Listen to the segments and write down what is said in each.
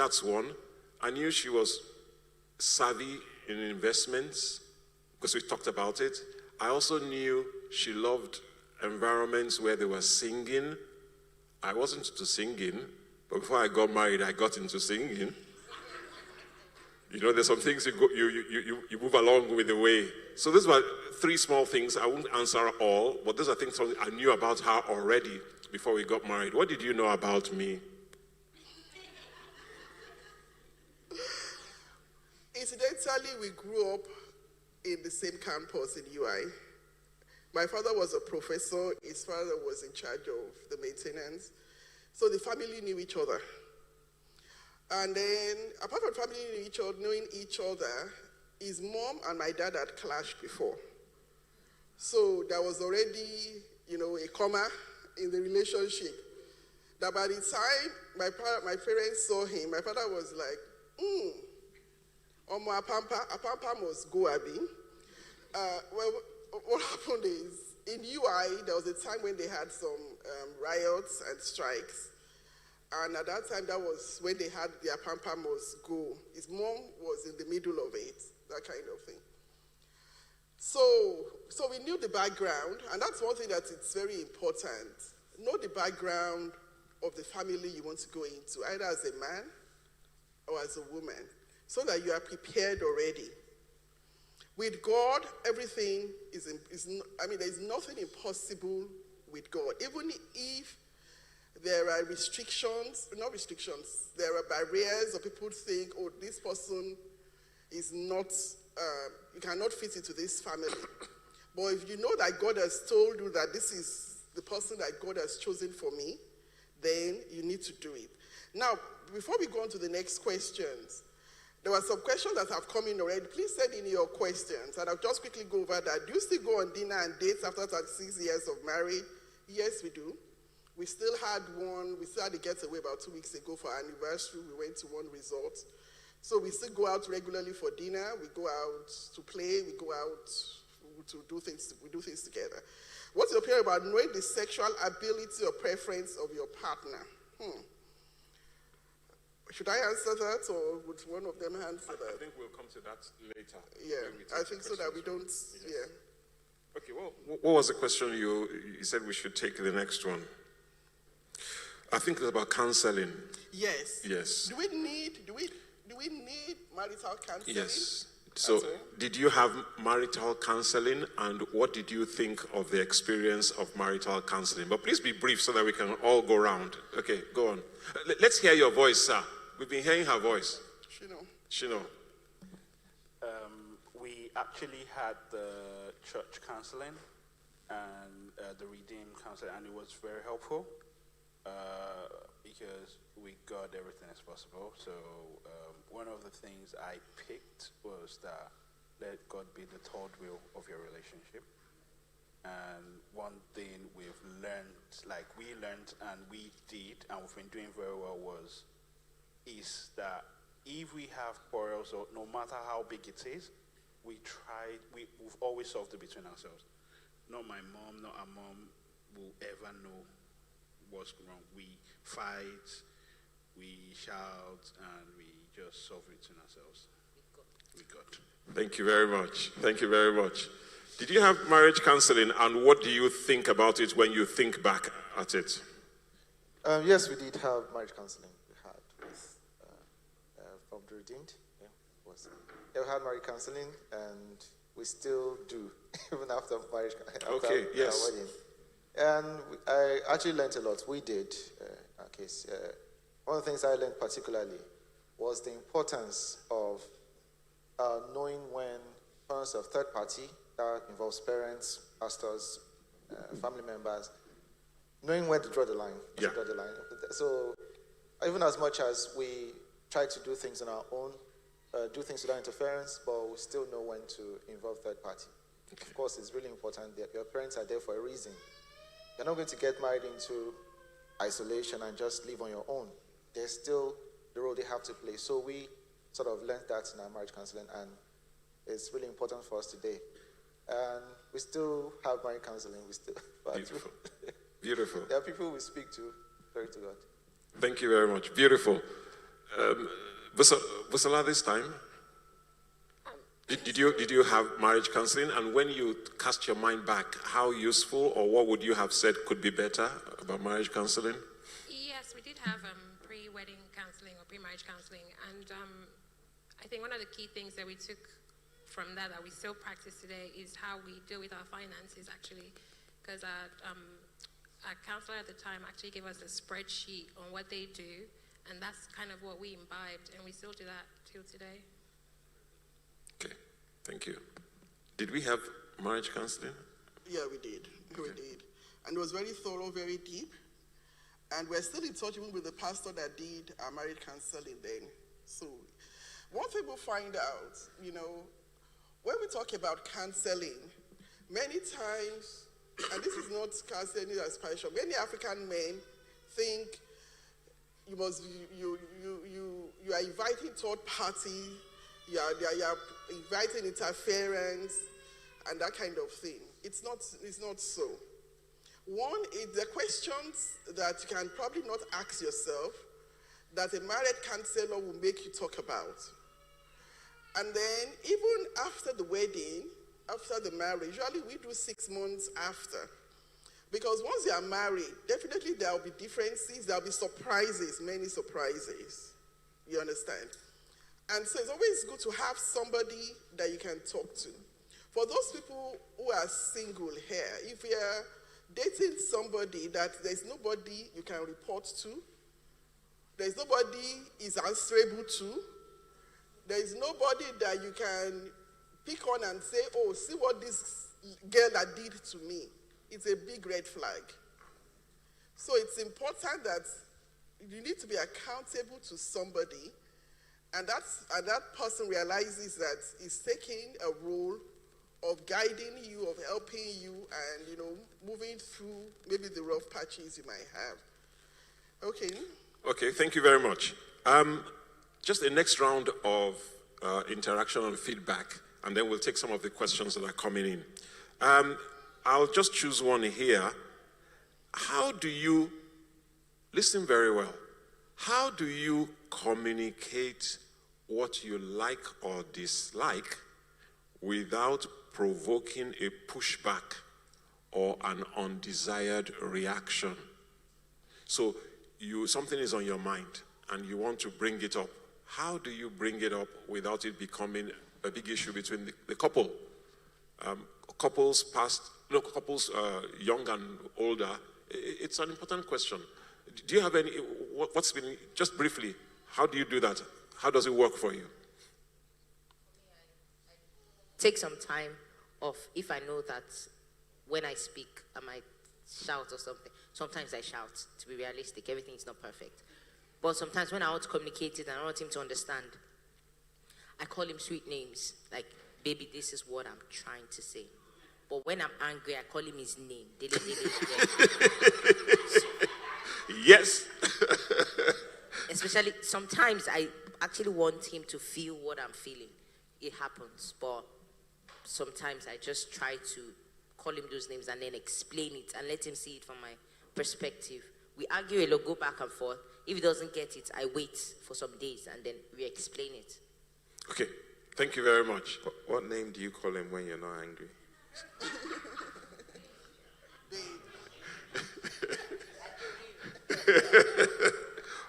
That's one. I knew she was savvy in investments because we talked about it. I also knew she loved environments where they were singing. I wasn't into singing, but before I got married, I got into singing. You know, there's some things you move along with the way. So these were three small things. I won't answer all, but these are things I knew about her already before we got married. What did you know about me? Incidentally, we grew up in the same campus in UI. My father was a professor. His father was in charge of the maintenance. So the family knew each other. And then, apart from family knowing each other, his mom and my dad had clashed before. So there was already, a comma in the relationship. That by the time my parents saw him, my father was like, Omo Apampa must go, Abi. Well, what happened is, in UI, there was a time when they had some riots and strikes. And at that time, that was when they had their Apampa must go. His mom was in the middle of it, that kind of thing. So we knew the background, and that's one thing that it's very important. Know the background of the family you want to go into, either as a man or as a woman, so that you are prepared already. With God, everything there's nothing impossible with God. Even if there are there are barriers, or people think, oh, this person is not, you cannot fit into this family. But if you know that God has told you that this is the person that God has chosen for me, then you need to do it. Now, before we go on to the next questions, there were some questions that have come in already. Please send in your questions, and I'll just quickly go over that. Do you still go on dinner and dates after 36 years of marriage? Yes, we do. We still had a getaway about 2 weeks ago for our anniversary. We went to one resort. So we still go out regularly for dinner. We go out to play. We go out to do things. We do things together. What's your opinion about knowing the sexual ability or preference of your partner? Should I answer that, or would one of them answer that? I think we'll come to that later. Yeah, I think so that we don't, yeah. Okay, well, what was the question you said we should take the next one? I think it's about counseling. Yes. Yes. Do we need marital counseling? Yes. So, did you have marital counseling, and what did you think of the experience of marital counseling? But please be brief so that we can all go round. Okay, go on. Let's hear your voice, sir. We've been hearing her voice. Shino. We actually had the church counseling and the Redeemed counseling, and it was very helpful because we got everything as possible. So one of the things I picked was that let God be the third wheel of your relationship. And one thing we've learned, and we did, and we've been doing very well is that if we have quarrels, or no matter how big it is, we've always solved it between ourselves. Not my mom, not our mom will ever know what's wrong. We fight, we shout, and we just solve it between ourselves. With God. Thank you very much. Thank you very much. Did you have marriage counseling, and what do you think about it when you think back at it? Yes, we did have marriage counseling. We had with from the Redeemed. We had marriage counseling, and we still do, even after marriage. Okay, yes. Wedding. And I actually learned a lot. We did, in our case. One of the things I learned particularly was the importance of knowing when parents of third party, that involves parents, pastors, family members, knowing where to draw the line. Yeah. Draw the line. So even as much as we try to do things on our own, do things without interference, but we still know when to involve third party. Okay. Of course, it's really important that your parents are there for a reason. You're not going to get married into isolation and just live on your own. There's still the role they have to play. So we sort of learned that in our marriage counseling, and it's really important for us today. And we still have marriage counseling. Beautiful. Beautiful. There are people we speak to. Glory to God. Thank you very much. Beautiful. Busala, this time, did you have marriage counseling? And when you cast your mind back, how useful or what would you have said could be better about marriage counseling? Yes, we did have pre-wedding counseling or pre-marriage counseling, and I think one of the key things that we took from that we still practice today is how we deal with our finances, actually, because our counselor at the time actually gave us a spreadsheet on what they do, and that's kind of what we imbibed, and we still do that till today. Okay, thank you. Did we have marriage counseling? Yeah, we did. Okay. We did. And it was very thorough, very deep. And we're still in touch even with the pastor that did our marriage counseling then. So one thing we'll find out, when we talk about counseling, many times, and this is not counseling as special, many African men think you are inviting third party, you are inviting interference, and that kind of thing. It's not so. One is the questions that you can probably not ask yourself that a married counselor will make you talk about. And then even after the wedding, after the marriage, usually we do 6 months after. Because once you are married, definitely there will be differences, there will be surprises, many surprises. You understand? And so it's always good to have somebody that you can talk to. For those people who are single here, if you're dating somebody that there's nobody you can report to, there's nobody is answerable to, there's nobody that you can pick on and say, oh, see what this girl that did to me. It's a big red flag. So it's important that you need to be accountable to somebody, and that person realizes that he's taking a role of guiding you, of helping you, and moving through maybe the rough patches you might have. Okay. Okay, thank you very much. Just a next round of interaction and feedback, and then we'll take some of the questions that are coming in. I'll just choose one here. How do you, listen very well, how do you communicate what you like or dislike without provoking a pushback or an undesired reaction? So something is on your mind and you want to bring it up. How do you bring it up without it becoming a big issue between the couple? Couples young and older, it's an important question. Do you have any, what's been, just briefly, how do you do that? How does it work for you? Take some time off. If I know that when I speak, I might shout or something. Sometimes I shout, to be realistic. Everything is not perfect. But sometimes when I want to communicate it and I want him to understand, I call him sweet names. Like, baby, this is what I'm trying to say. But when I'm angry, I call him his name. Yes. Especially, sometimes I actually want him to feel what I'm feeling. It happens, but sometimes I just try to call him those names and then explain it and let him see it from my perspective. We argue a lot, go back and forth. If he doesn't get it, I wait for some days and then we explain it. Okay, thank you very much. What name do you call him when you're not angry?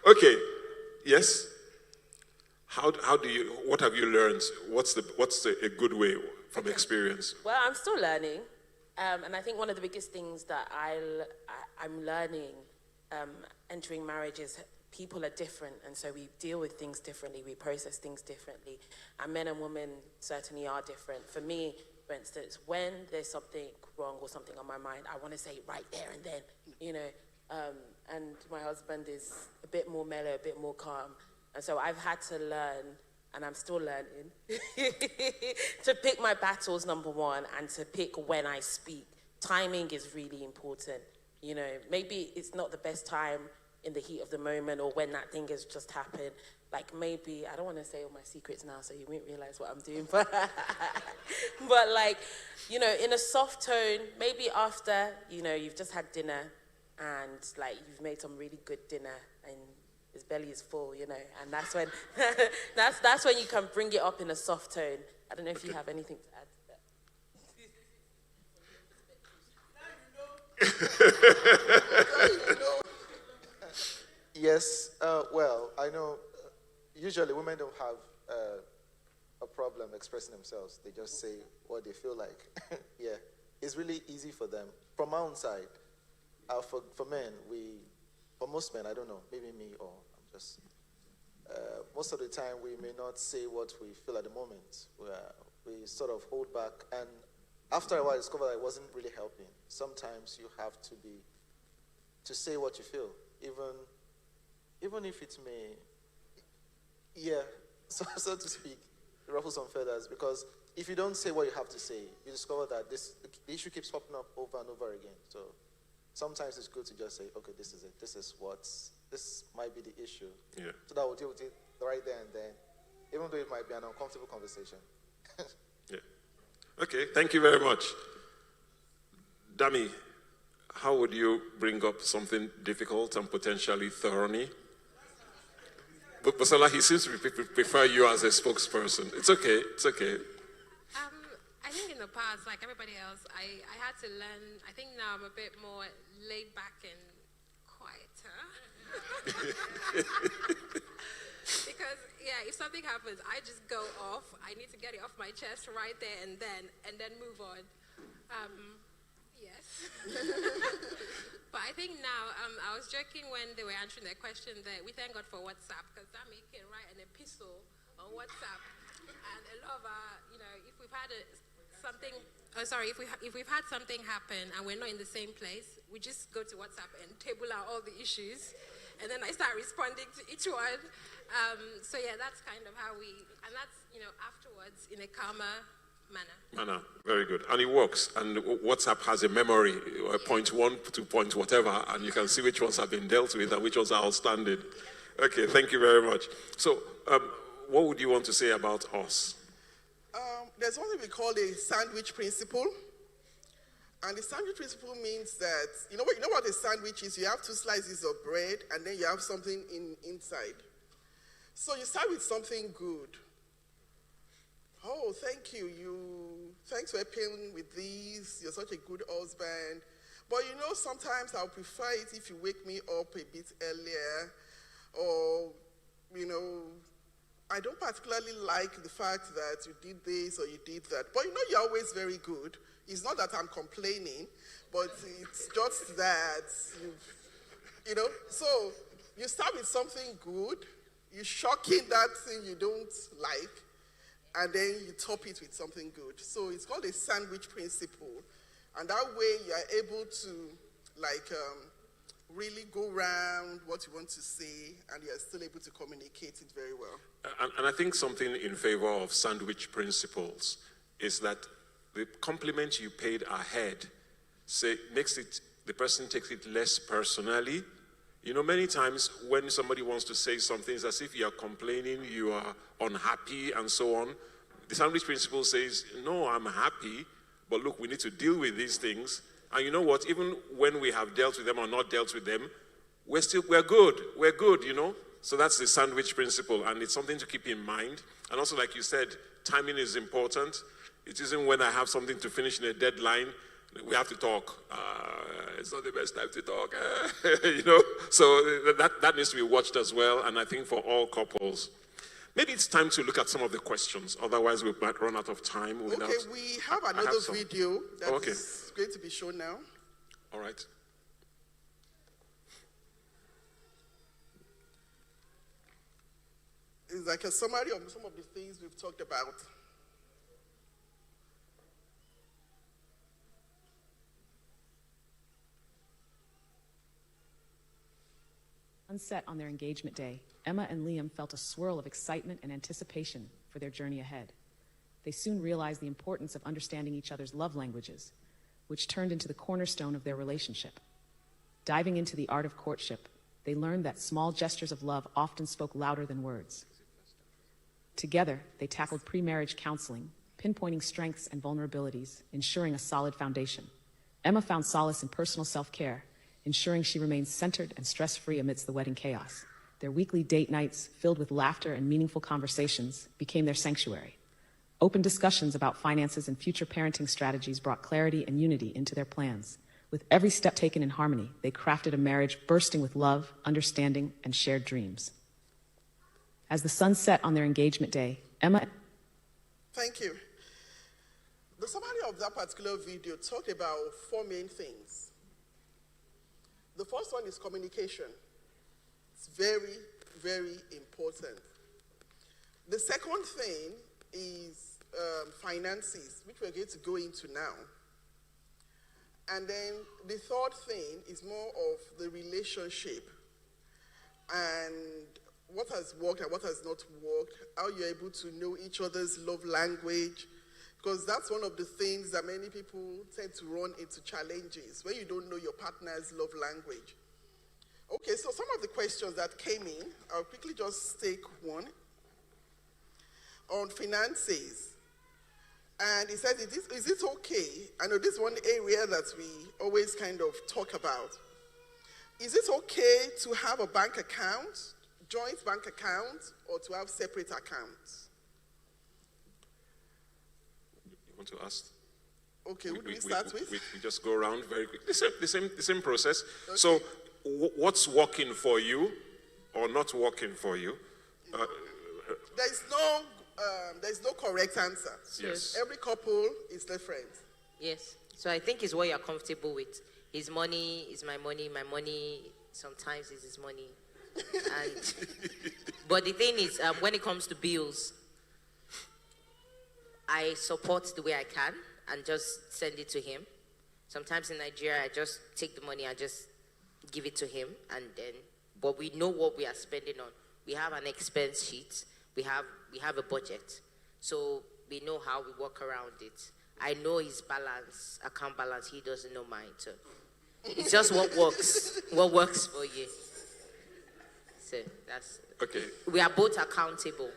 Okay, yes. How do you? What have you learned? What's a good way from experience? Well, I'm still learning, and I think one of the biggest things that I'm learning entering marriage is people are different, and so we deal with things differently, we process things differently, and men and women certainly are different. For me, for instance, when there's something wrong or something on my mind, I want to say it right there and then, and my husband is a bit more mellow, a bit more calm, and so I've had to learn, and I'm still learning, to pick my battles, number one, and to pick when I speak. Timing is really important. Maybe it's not the best time in the heat of the moment or when that thing has just happened. Like maybe, I don't want to say all my secrets now so you won't realize what I'm doing, but like, in a soft tone, maybe after, you've just had dinner and like you've made some really good dinner and his belly is full, you know, and that's when that's when you can bring it up in a soft tone. I don't know if you have anything to add to that. Yes, well, I know usually women don't have a problem expressing themselves. They just say what they feel like. Yeah, it's really easy for them. From my own side, for men, for most men, I don't know, maybe me or I'm just, most of the time we may not say what we feel at the moment. We sort of hold back, and after a while I discovered that it wasn't really helping. Sometimes you have to say what you feel, even if it may, yeah, so to speak, ruffle some feathers, because if you don't say what you have to say, you discover that the issue keeps popping up over and over again. So sometimes it's good to just say, okay, this is it. This might be the issue. Yeah. So that we'll deal with it right there and then, even though it might be an uncomfortable conversation. Yeah. Okay, thank you very much. Dami, how would you bring up something difficult and potentially thorny? But Basola, he seems to prefer you as a spokesperson. It's okay, it's okay. I think in the past, like everybody else, I had to learn. I think now I'm a bit more laid back and quieter. Because, yeah, if something happens, I just go off. I need to get it off my chest right there and then move on. Yes. But I think now, I was joking when they were answering their question that we thank God for WhatsApp, because Dami can write an epistle on WhatsApp. And a lot of our, you know, if we've had if we've had something happen and we're not in the same place, we just go to WhatsApp and table out all the issues. And then I start responding to each one. So yeah, that's kind of how and that's, you know, afterwards in a calmer manner. Very good. And it works. And WhatsApp has a memory, point 1 to point whatever, and you can see which ones have been dealt with and which ones are outstanding. Okay, thank you very much. So, what would you want to say about us? There's something we call the sandwich principle. And the sandwich principle means that, you know what a sandwich is? You have 2 slices of bread, and then you have something inside. So you start with something good. Oh, thank you. Thanks for helping with these. You're such a good husband. But you know, sometimes I'll prefer it if you wake me up a bit earlier. Or, you know, I don't particularly like the fact that you did this or you did that. But you know, you're always very good. It's not that I'm complaining, but it's just that, you know. So you start with something good. You shock in that thing you don't like. And then you top it with something good. So it's called a sandwich principle. And that way you are able to really go around what you want to say, and you're still able to communicate it very well. And I think something in favor of sandwich principles is that the compliment you paid ahead makes the person takes it less personally. You know, many times when somebody wants to say something, it's as if you are complaining, you are unhappy, and so on. The sandwich principle says, no, I'm happy, but look, we need to deal with these things. And you know what? Even when we have dealt with them or not dealt with them, we're good. We're good, you know? So that's the sandwich principle, and it's something to keep in mind. And also, like you said, timing is important. It isn't when I have something to finish in a deadline, we have to talk. It's not the best time to talk, you know? So that needs to be watched as well, and I think for all couples. Maybe it's time to look at some of the questions, otherwise we might run out of time. Okay, we have another video that is going to be shown now. All right. It's like a summary of some of the things we've talked about. Set on their engagement day, Emma and Liam felt a swirl of excitement and anticipation for their journey ahead. They soon realized the importance of understanding each other's love languages, which turned into the cornerstone of their relationship. Diving into the art of courtship, they learned that small gestures of love often spoke louder than words. Together, they tackled pre-marriage counseling, pinpointing strengths and vulnerabilities, ensuring a solid foundation. Emma found solace in personal self-care, ensuring she remains centered and stress-free amidst the wedding chaos. their weekly date nights filled with laughter and meaningful conversations became their sanctuary. Open discussions about finances and future parenting strategies brought clarity and unity into their plans. With every step taken in harmony, they crafted a marriage bursting with love, understanding, and shared dreams. As the sun set on their engagement day, Emma... Thank you. The summary of that particular video talked about 4 main things. The first one is communication. It's very, very important. The second thing is finances, which we're going to go into now. And then the third thing is more of the relationship and what has worked and what has not worked, how you're able to know each other's love language, because that's one of the things that many people tend to run into challenges, when you don't know your partner's love language. Okay, so some of the questions that came in, I'll quickly just take one. On finances. And he said, is it okay? I know this is one area that we always kind of talk about. Is it okay to have a bank account, joint bank account, or to have separate accounts? You want to ask? Okay, who do we start with? We just go around very quickly. The same process. Okay. So what's working for you or not working for you? There's no correct answer. Yes. Every couple is different. Yes. So I think it's what you're comfortable with. His money is my money. My money sometimes is his money. And but the thing is, when it comes to bills, I support the way I can and just send it to him. Sometimes in Nigeria, I just take the money and just give it to him, and then. But we know what we are spending on. We have an expense sheet. We have a budget, so we know how we work around it. I know his balance, account balance. He doesn't know mine, so it's just what works for you. So that's okay. We are both accountable.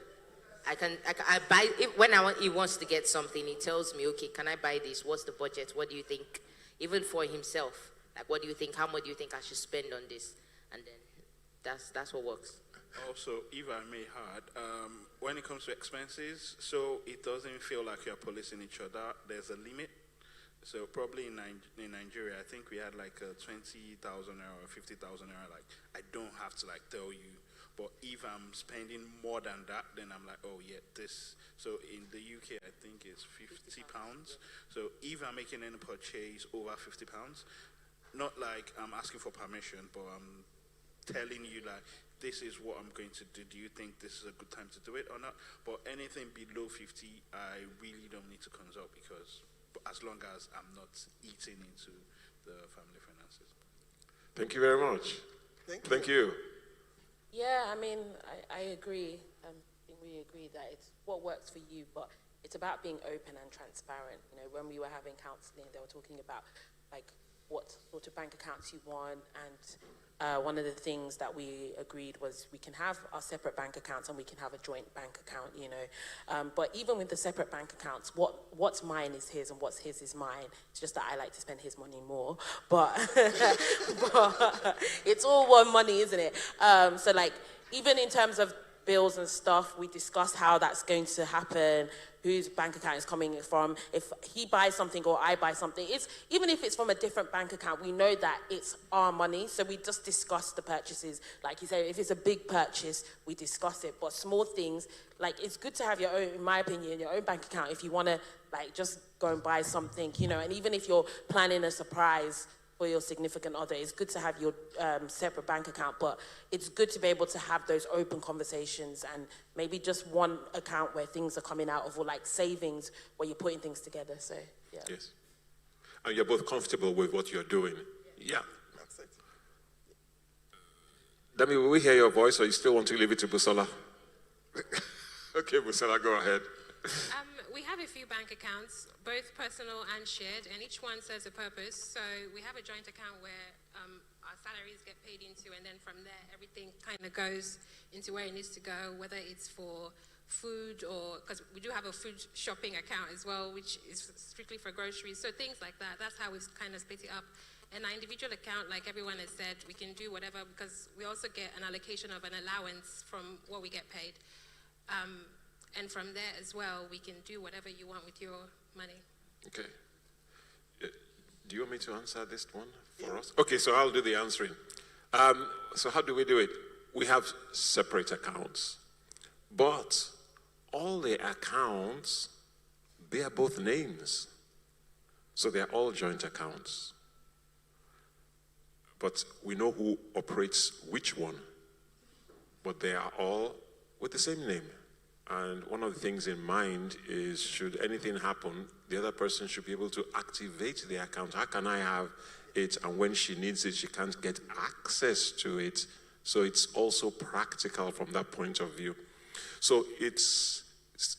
I buy when he wants to get something. He tells me, okay, can I buy this? What's the budget? What do you think? Even for himself, like, what do you think? How much do you think I should spend on this? And then that's what works. Also, if I may add, when it comes to expenses, so it doesn't feel like you're policing each other, there's a limit. So probably in Nigeria, I think we had like 20,000 or 50,000 naira. Like, I don't have to like tell you, but if I'm spending more than that, then I'm like, oh yeah, this. So in the UK, I think it's £50. So if I'm making any purchase over £50, not like I'm asking for permission, but I'm telling you like, this is what I'm going to do. Do you think this is a good time to do it or not? But anything below 50, I really don't need to consult, because as long as I'm not eating into the family finances. Thank you very much. Thank you. Yeah, I mean, I agree. I think we agree that it's what works for you, but it's about being open and transparent. You know, when we were having counseling, they were talking about like what sort of bank accounts you want, and one of the things that we agreed was we can have our separate bank accounts and we can have a joint bank account, you know. But even with the separate bank accounts, what's mine is his and what's his is mine. It's just that I like to spend his money more. But, but it's all one money, isn't it? So like, even in terms of bills and stuff, we discussed how that's going to happen, whose bank account is coming from. If he buys something or I buy something, even if it's from a different bank account, we know that it's our money, so we just discuss the purchases. Like you say, if it's a big purchase, we discuss it. But small things, like, it's good to have your own, in my opinion, your own bank account if you want to like just go and buy something, you know. And even if you're planning a surprise for your significant other, it's good to have your separate bank account, but it's good to be able to have those open conversations and maybe just one account where things are coming out of, or like savings where you're putting things together. So yeah. Yes. And you're both comfortable with what you're doing. Yeah. That's it. Dami, will we hear your voice, or you still want to leave it to Busola? Okay, Busola, go ahead. We have a few bank accounts, both personal and shared, and each one serves a purpose. So we have a joint account where our salaries get paid into, and then from there, everything kind of goes into where it needs to go, whether it's for food or, because we do have a food shopping account as well, which is strictly for groceries. So things like that, that's how we've kind of split it up. In our individual account, like everyone has said, we can do whatever because we also get an allocation of an allowance from what we get paid. And from there as well, we can do whatever you want with your money. Okay. Do you want me to answer this one for us? Okay, so I'll do the answering. So how do we do it? We have separate accounts, but all the accounts bear both names. So they're all joint accounts. But we know who operates which one. But they are all with the same name. And one of the things in mind is, should anything happen, the other person should be able to activate the account. How can I have it, and when she needs it, she can't get access to it? So it's also practical from that point of view. So it's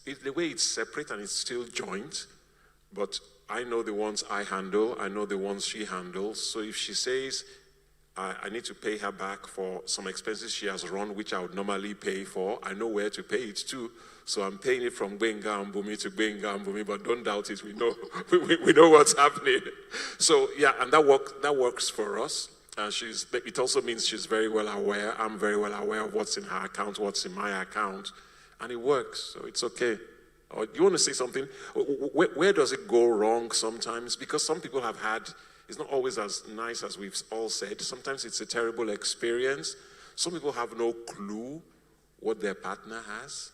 the way it's separate and it's still joint, but I know the ones I handle, I know the ones she handles. So if she says, I need to pay her back for some expenses she has run, which I would normally pay for, I know where to pay it to. So I'm paying it from Gbenga and Bumi to Gbenga and Bumi, but don't doubt it, we know, we know what's happening. So yeah, and that works for us. It also means she's very well aware, I'm very well aware of what's in her account, what's in my account, and it works, so it's okay. Or do you want to say something? Where does it go wrong sometimes? Because some people have had, it's not always as nice as we've all said. Sometimes it's a terrible experience. Some people have no clue what their partner has.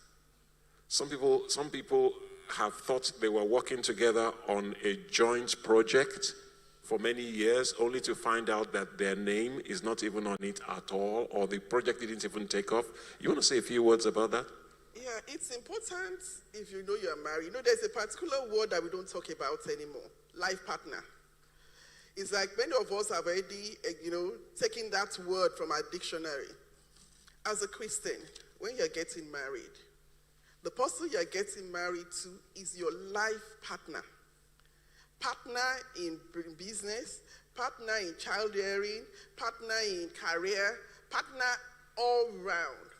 Some people have thought they were working together on a joint project for many years, only to find out that their name is not even on it at all, or the project didn't even take off. You want to say a few words about that? Yeah, it's important if you know you're married. You know, there's a particular word that we don't talk about anymore, life partner. It's like many of us have already, taken that word from our dictionary. As a Christian, when you're getting married, the person you're getting married to is your life partner. Partner in business, partner in childbearing, partner in career, partner all round.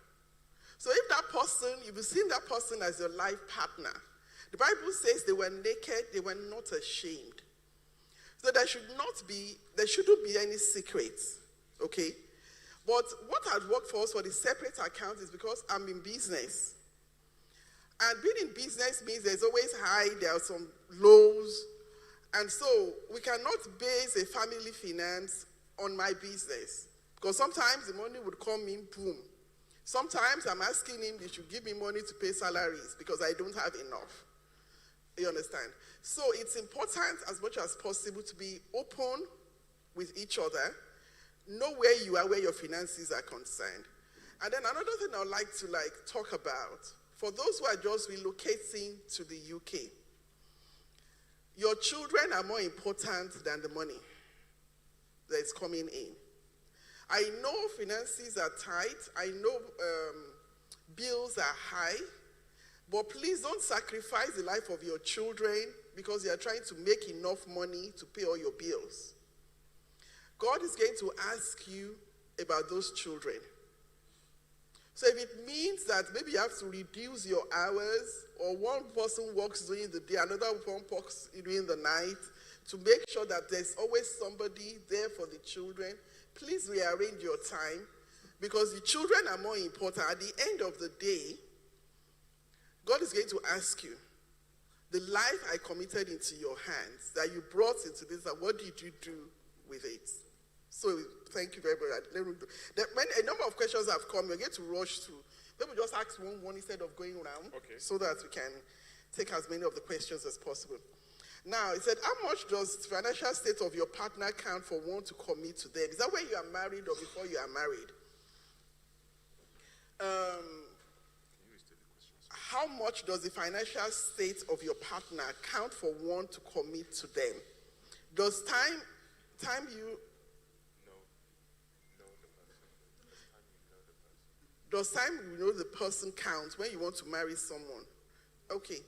So if that person, if you've seen that person as your life partner, the Bible says they were naked, they were not ashamed. So there shouldn't be any secrets, okay? But what has worked for us for the separate account is because I'm in business. And being in business means there's always high, there are some lows. And so we cannot base a family finance on my business. Because sometimes the money would come in, boom. Sometimes I'm asking him, he should give me money to pay salaries because I don't have enough. You understand? So it's important as much as possible to be open with each other, know where you are, where your finances are concerned. And then another thing I'd like to talk about, for those who are just relocating to the UK, your children are more important than the money that is coming in. I know finances are tight. I know bills are high. But please don't sacrifice the life of your children because you are trying to make enough money to pay all your bills. God is going to ask you about those children. So if it means that maybe you have to reduce your hours, or one person works during the day, another one works during the night, to make sure that there's always somebody there for the children, please rearrange your time, because the children are more important. At the end of the day, God is going to ask you, the life I committed into your hands, that you brought into this, what did you do with it? So thank you very much. A number of questions have come. We're going to rush through. Maybe just ask one instead of going around, okay, so that we can take as many of the questions as possible. Now, it said, how much does the financial state of your partner count for one to commit to them? Is that when you are married or before you are married? How much does the financial state of your partner count for one to commit to them? Does time you know the person count when you want to marry someone? Okay.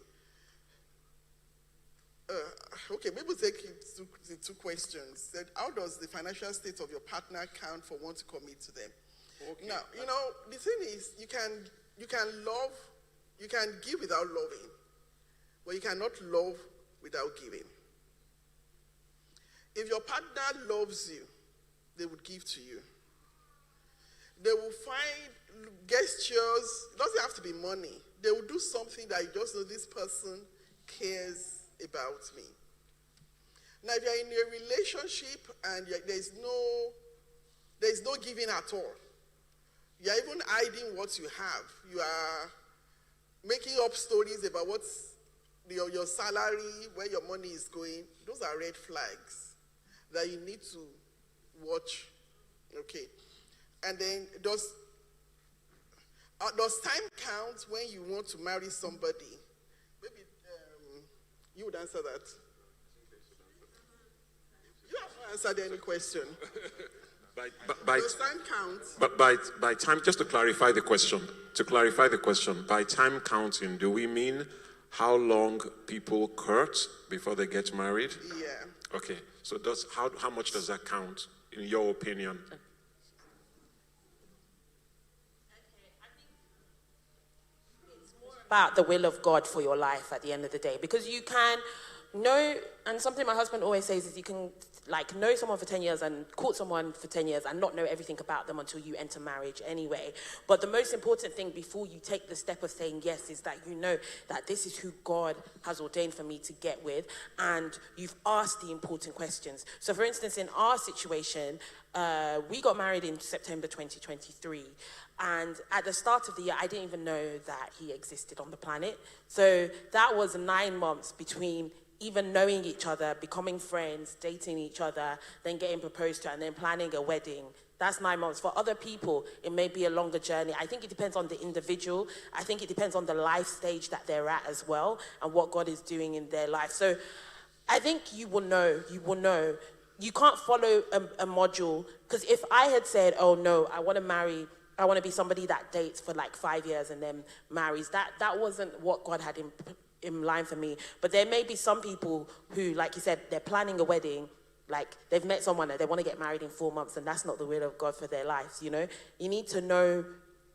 Okay, maybe we'll take the two questions. That how does the financial state of your partner count for one to commit to them? Okay. Now, the thing is, you can love, you can give without loving, but you cannot love without giving. If your partner loves you, they would give to you. They will find gestures. It doesn't have to be money. They will do something that you just know this person cares about me. Now, if you're in a relationship and there's no giving at all, you're even hiding what you have. You are making up stories about what's your salary, where your money is going. Those are red flags that you need to watch. Okay. And then does time count when you want to marry somebody? Maybe you would answer that. You haven't answered any question. Does time count? But by time, just to clarify the question, by time counting, do we mean how long people court before they get married? Yeah. Okay. So how much does that count, in your opinion? About the will of God for your life at the end of the day, because you can know, and something my husband always says is you can like know someone for 10 years and court someone for 10 years and not know everything about them until you enter marriage anyway. But the most important thing before you take the step of saying yes is that you know that this is who God has ordained for me to get with, and you've asked the important questions. So for instance, in our situation, we got married in September 2023. And at the start of the year, I didn't even know that he existed on the planet. So that was 9 months between even knowing each other, becoming friends, dating each other, then getting proposed to, and then planning a wedding. That's 9 months. For other people, it may be a longer journey. I think it depends on the individual. I think it depends on the life stage that they're at as well and what God is doing in their life. So I think you will know. You can't follow a module, because if I had said, oh no, I want to be somebody that dates for like 5 years and then marries, that wasn't what God had in line for me. But there may be some people who, like you said, they're planning a wedding, like they've met someone and they want to get married in 4 months, and that's not the will of God for their lives, you know? You need to know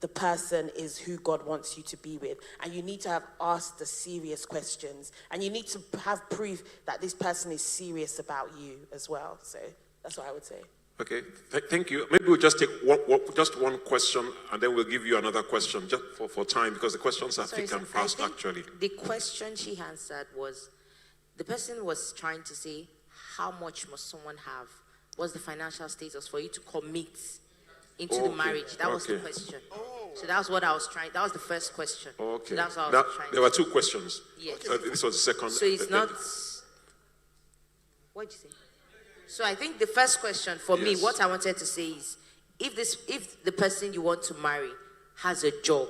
the person is who God wants you to be with, and you need to have asked the serious questions, and you need to have proof that this person is serious about you as well. So that's what I would say. Okay, thank you. Maybe we'll just take one question, and then we'll give you another question, just for time, because the questions are thick and fast, actually. The question she answered was, the person was trying to say, how much must someone have? What's the financial status for you to commit into the marriage? That was the question. So that was what I was trying. That was the first question. Okay. So that's what I was trying. There were 2 questions. Yes. This was the second. So it's not. What did you say? So I think the first question for me, what I wanted to say is, if the person you want to marry has a job,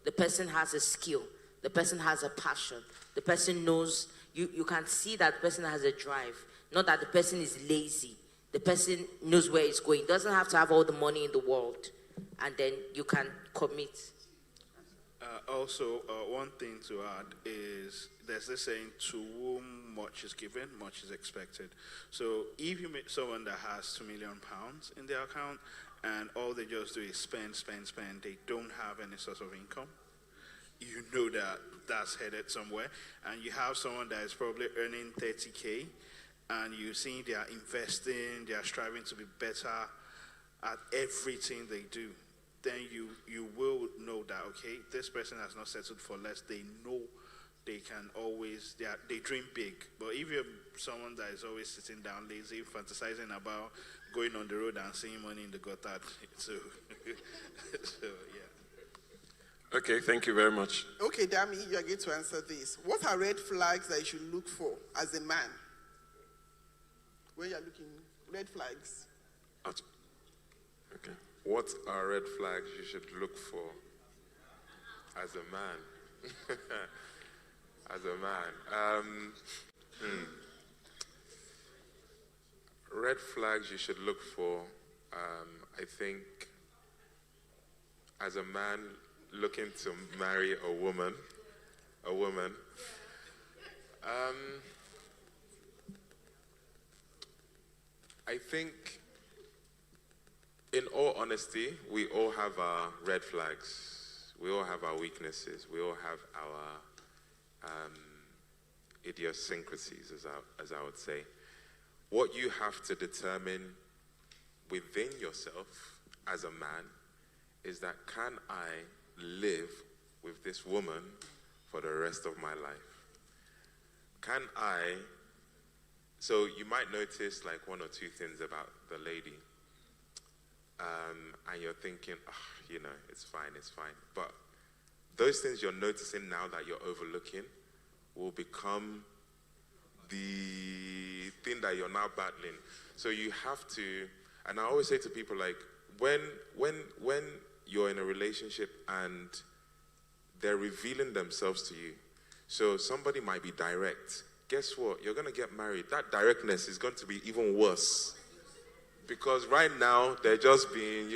the person has a skill, the person has a passion, the person knows, you can see that the person has a drive, not that the person is lazy. The person knows where it's going. Doesn't have to have all the money in the world, and then you can commit. Also, one thing to add is there's this saying, to whom much is given, much is expected. So if you meet someone that has £2 million in their account and all they just do is spend, they don't have any source of income, you know that that's headed somewhere. And you have someone that is probably earning 30K, and you see they are investing, they are striving to be better at everything they do, then you will know that, okay, this person has not settled for less. They know they can always, they dream big. But if you're someone that is always sitting down, lazy, fantasizing about going on the road and seeing money in the gutter, so yeah. Okay, thank you very much. Okay, Dami, you are going to answer this. What are red flags that you should look for as a man? Where you are looking, red flags. Okay. What are red flags you should look for as a man? As a man. Red flags you should look for, I think, as a man looking to marry a woman, I think, in all honesty, we all have our red flags. We all have our weaknesses. We all have our idiosyncrasies, as I would say. what you have to determine within yourself as a man is that, can I live with this woman for the rest of my life? Can I? So you might notice like one or two things about the lady, and you're thinking, it's fine. But those things you're noticing now that you're overlooking will become the thing that you're now battling. So you have to, and I always say to people, like, when you're in a relationship and they're revealing themselves to you, so somebody might be direct. Guess what? You're going to get married. That directness is going to be even worse. Because right now, they're just being,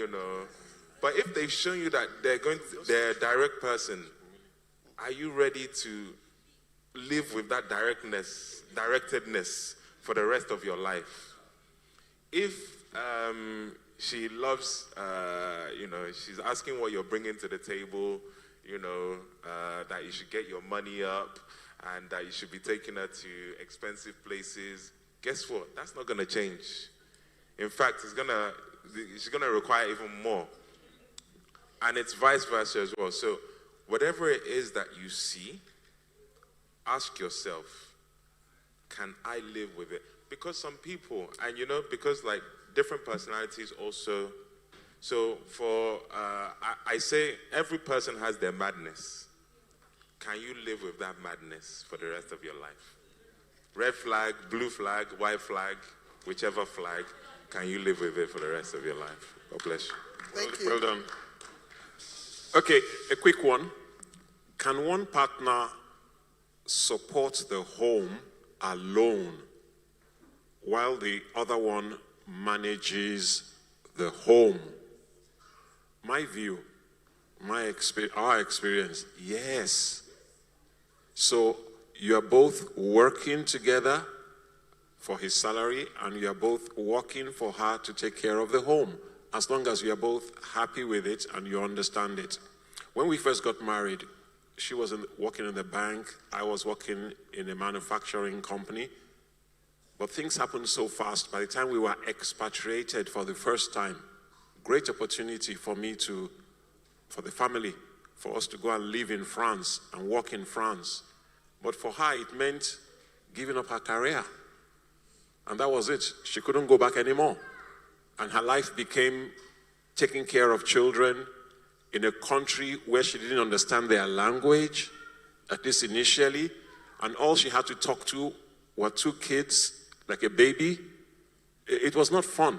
But if they've shown you that they're a direct person, are you ready to live with that directedness for the rest of your life? If she loves, she's asking what you're bringing to the table, that you should get your money up and that you should be taking her to expensive places, guess what? That's not going to change. In fact, she's going to require even more. And it's vice versa as well. So whatever it is that you see, ask yourself, can I live with it? Because some people, and because like different personalities also, so for, I say every person has their madness. Can you live with that madness for the rest of your life? Red flag, blue flag, white flag, whichever flag, can you live with it for the rest of your life? God bless you. Thank you. Well done. Okay, a quick one. Can one partner support the home alone while the other one manages the home? My view, our experience, yes. So you are both working together for his salary and you are both working for her to take care of the home, as long as you are both happy with it and you understand it. When we first got married, she was working in the bank, I was working in a manufacturing company, but things happened so fast. By the time we were expatriated for the first time, great opportunity for the family, for us to go and live in France and work in France. But for her, it meant giving up her career. And that was it. She couldn't go back anymore. And her life became taking care of children in a country where she didn't understand their language, at least initially. And all she had to talk to were 2 kids, like a baby. It was not fun.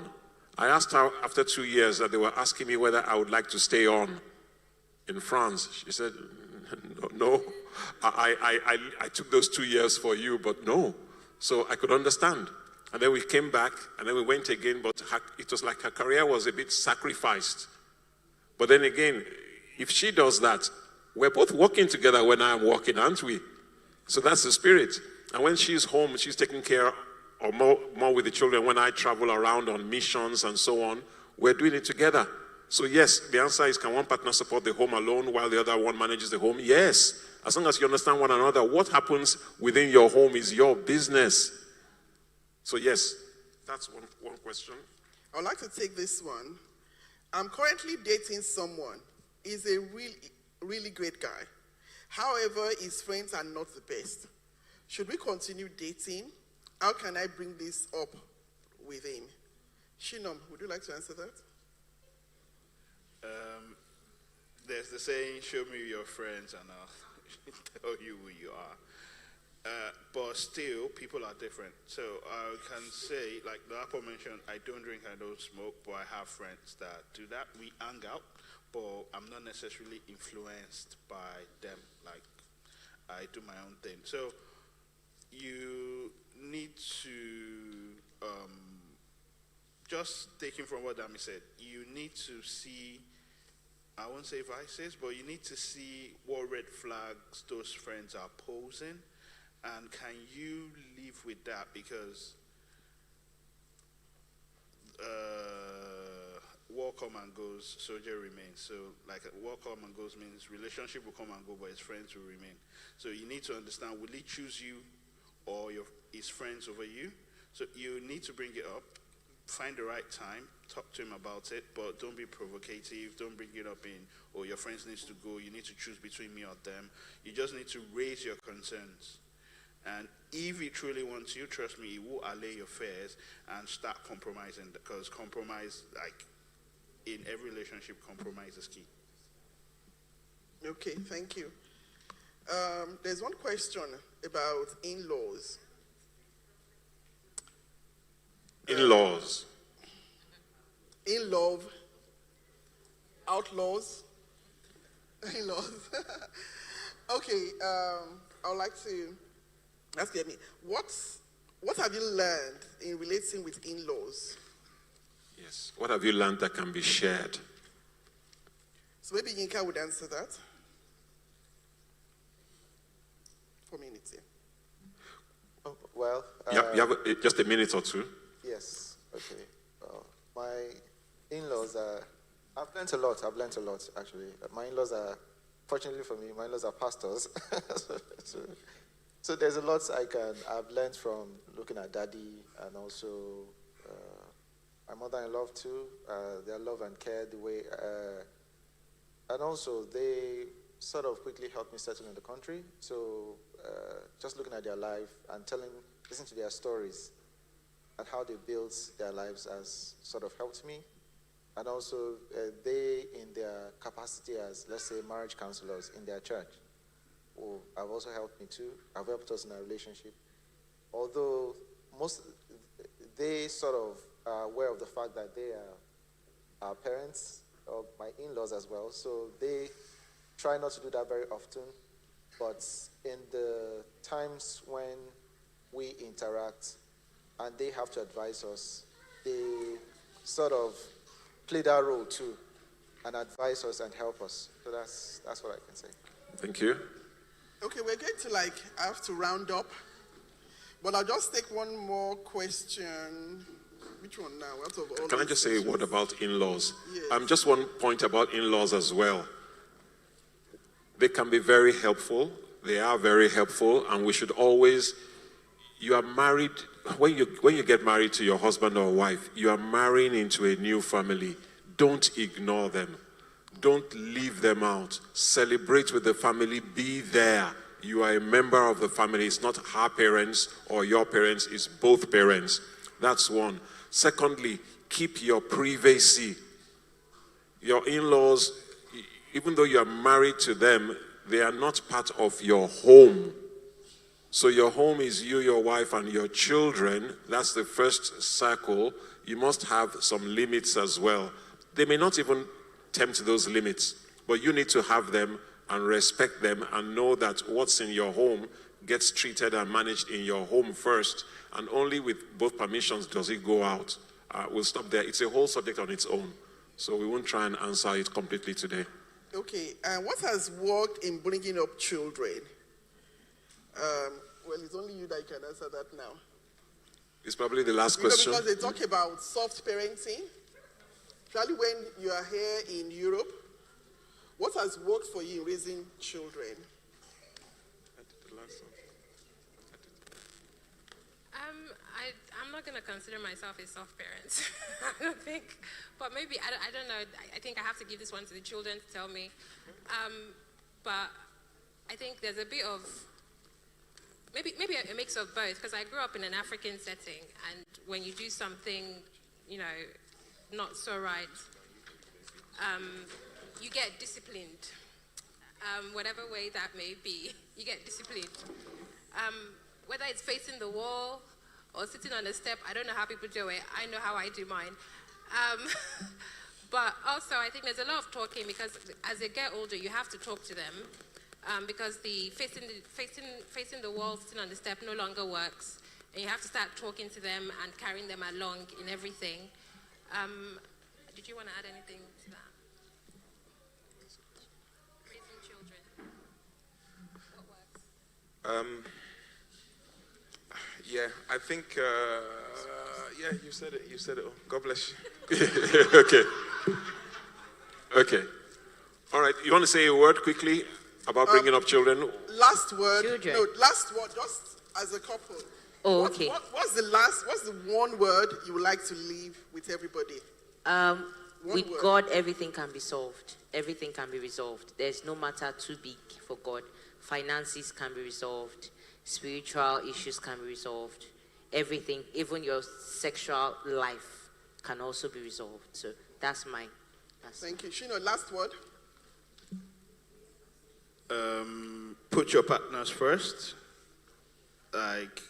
I asked her after 2 years that they were asking me whether I would like to stay on in France. She said, no, I took those 2 years for you, but no. So I could understand. And then we came back, and then we went again, but it was like her career was a bit sacrificed. But then again, if she does that, we're both working together when I'm working, aren't we? So that's the spirit. And when she's home, she's taking care or more with the children. When I travel around on missions and so on, we're doing it together. So yes, the answer is, can one partner support the home alone while the other one manages the home? Yes, as long as you understand one another. What happens within your home is your business. So yes, that's one question. I would like to take this one. I'm currently dating someone. He's a really great guy. However, his friends are not the best. Should we continue dating? How can I bring this up with him? Shinom, would you like to answer that? There's the saying, show me your friends and I'll tell you who you are. But still, people are different. So I can say, like the Apple mentioned, I don't drink, I don't smoke, but I have friends that do that. We hang out, but I'm not necessarily influenced by them. Like, I do my own thing. So you need to, just taking from what Dami said, you need to see, I won't say vices, but you need to see what red flags those friends are posing. And can you live with that? Because war come and goes, soldier remains. So like war come and goes means relationship will come and go, but his friends will remain. So you need to understand, will he choose you or his friends over you? So you need to bring it up, find the right time, talk to him about it, but don't be provocative. Don't bring it up in, oh, your friends needs to go, you need to choose between me or them. You just need to raise your concerns. And if he truly wants you, trust me, he will allay your fears and start compromising, because compromise, like in every relationship, compromise is key. Okay, thank you. There's one question about in-laws. In-laws. In-love, outlaws, in-laws. Okay, I would like to ask you, what have you learned in relating with in-laws? Yes. What have you learned that can be shared? So maybe Yinka would answer that. For minutes, yeah. Oh, well, You have just a minute or two. yes, okay. My in-laws are, I've learned a lot, actually. My in-laws are, fortunately for me, my in-laws are pastors. So there's a lot I've learned from looking at daddy, and also my mother-in-law too, their love and care, the way, and also they sort of quickly helped me settle in the country. So just looking at their life and listening to their stories and how they built their lives has sort of helped me. And also they, in their capacity as, let's say, marriage counselors in their church, have also helped me too. Have helped us in our relationship. Although they sort of are aware of the fact that they are our parents, or my in-laws as well, so they try not to do that very often. But in the times when we interact and they have to advise us, they sort of play that role too and advise us and help us. So that's what I can say. Thank you. Okay, we're going to have to round up, but I'll just take one more question. Which one now? Out of all Can I just say a word about in-laws? Yes. Just one point about in-laws as well. They can be very helpful. They are very helpful, and we should always, you are married, when you get married to your husband or wife, you are marrying into a new family. Don't ignore them. Don't leave them out. Celebrate with the family. Be there. You are a member of the family. It's not her parents or your parents. It's both parents. That's one. Secondly, keep your privacy. Your in-laws, even though you are married to them, they are not part of your home. So your home is you, your wife, and your children. That's the first circle. You must have some limits as well. They may not even tempt those limits, but you need to have them and respect them and know that what's in your home gets treated and managed in your home first, and only with both permissions does it go out. We'll stop there. It's a whole subject on its own, so we won't try and answer it completely today. Okay, and what has worked in bringing up children? Well, it's only you that can answer that now. It's probably the last question. Because they talk about soft parenting, especially when you are here in Europe. What has worked for you in raising children? I'm not going to consider myself a soft parent. I don't think, but maybe, I don't know. I think I have to give this one to the children to tell me. But I think there's a bit of, maybe a mix of both, because I grew up in an African setting, and when you do something, not so right, you get disciplined. Whatever way that may be, you get disciplined. Whether it's facing the wall or sitting on a step, I don't know how people do it. I know how I do mine. But also, I think there's a lot of talking, because as they get older, you have to talk to them, because the facing the wall, sitting on the step no longer works, and you have to start talking to them and carrying them along in everything. Did you want to add anything to that? Raising children. What works? Yeah, I think, you said it. Oh, God bless you. Okay. All right, you want to say a word quickly about bringing up children? Last word. Children. No, last word, just as a couple. Oh, okay. What's the one word you would like to leave with everybody? With word. God, everything can be solved. Everything can be resolved. There's no matter too big for God. Finances can be resolved. Spiritual issues can be resolved. Everything, even your sexual life, can also be resolved. So that's mine. Thank you. Shino, last word. Put your partners first. Like,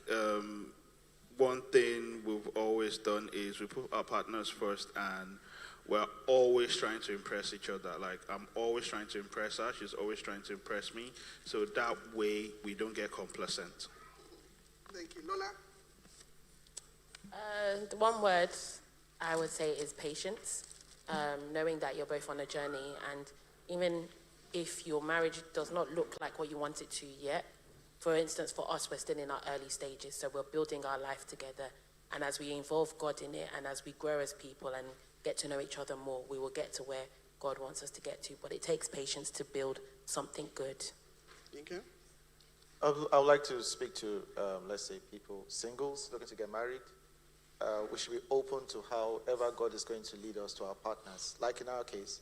one thing we've always done is we put our partners first, and we're always trying to impress each other. Like, I'm always trying to impress her. She's always trying to impress me. So that way, we don't get complacent. Thank you. Lola? The one word I would say is patience. Knowing that you're both on a journey, and even if your marriage does not look like what you want it to yet, for instance, for us, we're still in our early stages, so we're building our life together. And as we involve God in it, and as we grow as people and get to know each other more, we will get to where God wants us to get to. But it takes patience to build something good. Okay. I would like to speak to, let's say, people, singles looking to get married. We should be open to however God is going to lead us to our partners. Like in our case,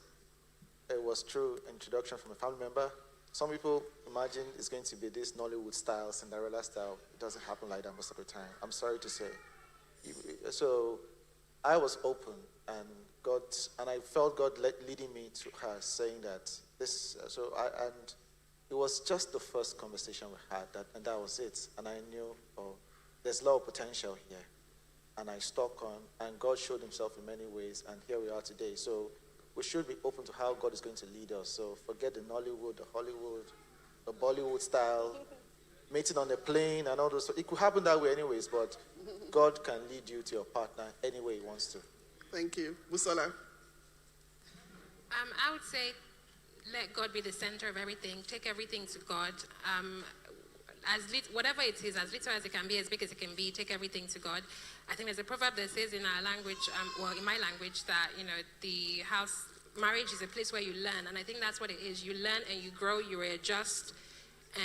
it was through introduction from a family member. Some people imagine it's going to be this Nollywood style, Cinderella style. It doesn't happen like that most of the time. I'm sorry to say. So I was open, and I felt God leading me to her, saying that this. And it was just the first conversation we had, and that was it. And I knew, there's a lot of potential here. And I stuck on, and God showed himself in many ways, and here we are today. So we should be open to how God is going to lead us. So forget the Nollywood, the Hollywood, the Bollywood style, meeting on a plane and all those. It could happen that way anyways, but God can lead you to your partner any way he wants to. Thank you. Busola? I would say let God be the center of everything. Take everything to God. Whatever it is, as little as it can be, as big as it can be, take everything to God. I think there's a proverb that says in our language, in my language, that, marriage is a place where you learn. And I think that's what it is. You learn and you grow, you readjust,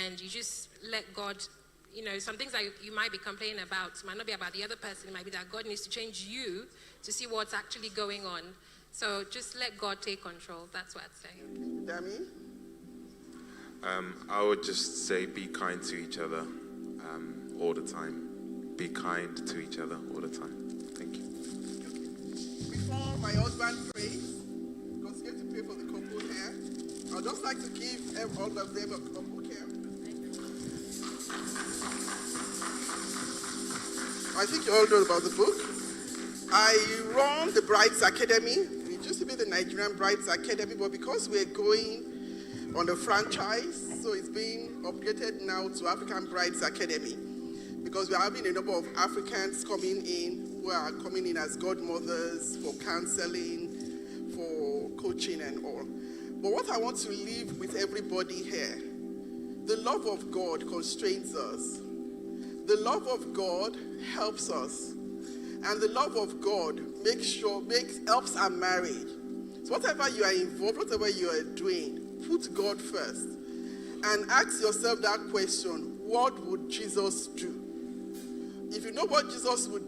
and you just let God, some things that you might be complaining about might not be about the other person. It might be that God needs to change you to see what's actually going on. So just let God take control. That's what I'd say. Dami? I would just say be kind to each other all the time. Be kind to each other all the time. Thank you. Before my husband prays, because he's going to pray for the couple here, I'd just like to give all of them a book here. I think you all know about the book. I run the Brides Academy. It used to be the Nigerian Brides Academy, but because we're going on a franchise, so it's being upgraded now to African Brides Academy, because we're having a number of Africans coming in who are coming in as godmothers for counseling, for coaching and all. But what I want to leave with everybody here, the love of God constrains us. The love of God helps us. And the love of God helps our marriage. So whatever you are involved, whatever you are doing, put God first. And ask yourself that question, what would Jesus do? If you know what Jesus would do,